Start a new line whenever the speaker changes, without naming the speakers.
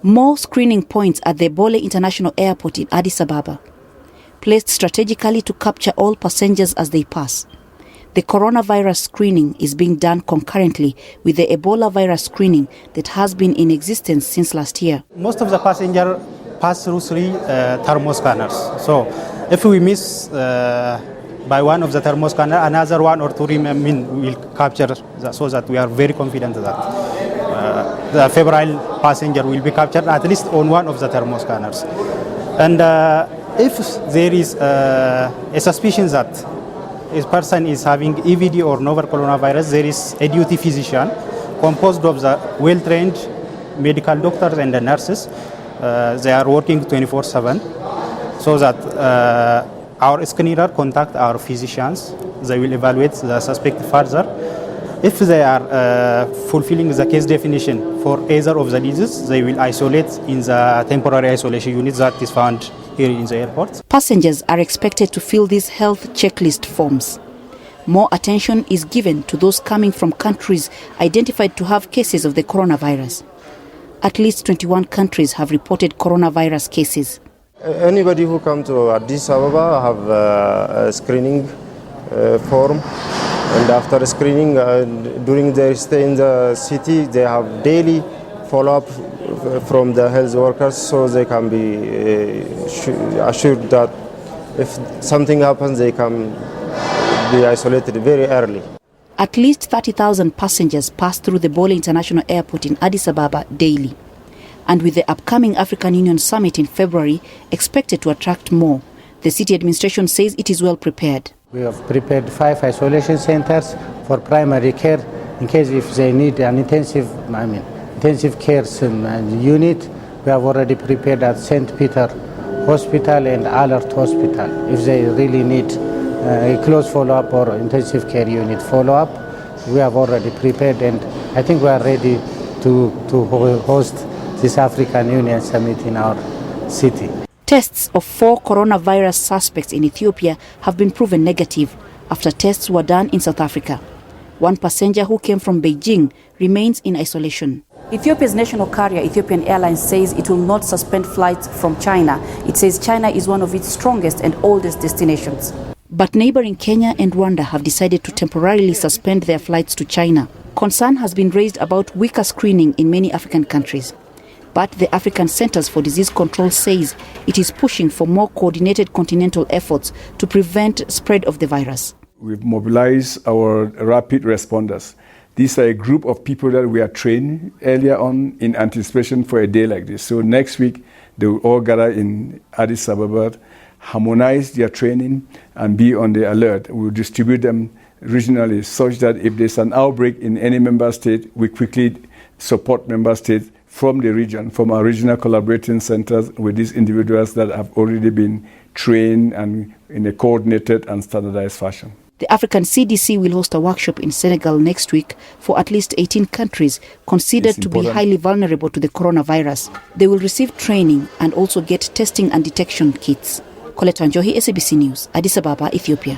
More screening points at the Bole International Airport in Addis Ababa, placed strategically to capture all passengers as they pass. The coronavirus screening is being done concurrently with the Ebola virus screening that has been in existence since last year.
Most of the passengers pass through 3 thermal scanners. So if we miss by one of the thermal scanners, another 1 or 2 will capture, so that we are very confident that the febrile passenger will be captured at least on one of the thermal scanners. And if there is a suspicion that a person is having EVD or novel coronavirus, there is a duty physician composed of the well-trained medical doctors and the nurses. They are working 24/7, so that our screener contact our physicians. They will evaluate the suspect further. If they are fulfilling the case definition for either of the diseases, they will isolate in the temporary isolation unit that is found here in the airport.
Passengers are expected to fill these health checklist forms. More attention is given to those coming from countries identified to have cases of the coronavirus. At least 21 countries have reported coronavirus cases.
Anybody who comes to Addis Ababa have a screening form, and after screening, during their stay in the city, they have daily follow-up from the health workers, so they can be assured that if something happens, they can be isolated very early.
At least 30,000 passengers pass through the Bole International Airport in Addis Ababa daily. And with the upcoming African Union Summit in February expected to attract more, the city administration says it is well prepared.
We have prepared 5 isolation centers for primary care in case if they need an intensive care unit. We have already prepared at St. Peter Hospital and Alert Hospital. If they really need a close follow-up or intensive care unit follow-up, we have already prepared, and I think we are ready to host this African Union Summit in our city.
Tests of 4 coronavirus suspects in Ethiopia have been proven negative after tests were done in South Africa. One passenger who came from Beijing remains in isolation. Ethiopia's national carrier, Ethiopian Airlines, says it will not suspend flights from China. It says China is one of its strongest and oldest destinations. But neighboring Kenya and Rwanda have decided to temporarily suspend their flights to China. Concern has been raised about weaker screening in many African countries. But the African Centers for Disease Control says it is pushing for more coordinated continental efforts to prevent spread of the virus.
We've mobilized our rapid responders. These are a group of people that we are training earlier on in anticipation for a day like this. So next week, they will all gather in Addis Ababa, harmonize their training, and be on the alert. We'll distribute them regionally such that if there's an outbreak in any member state, we quickly support member states from the region, from our regional collaborating centers with these individuals that have already been trained and in a coordinated and standardized fashion.
The African CDC will host a workshop in Senegal next week for at least 18 countries considered to be highly vulnerable to the coronavirus. They will receive training and also get testing and detection kits. Coletta Wanjohi, SABC News, Addis Ababa, Ethiopia.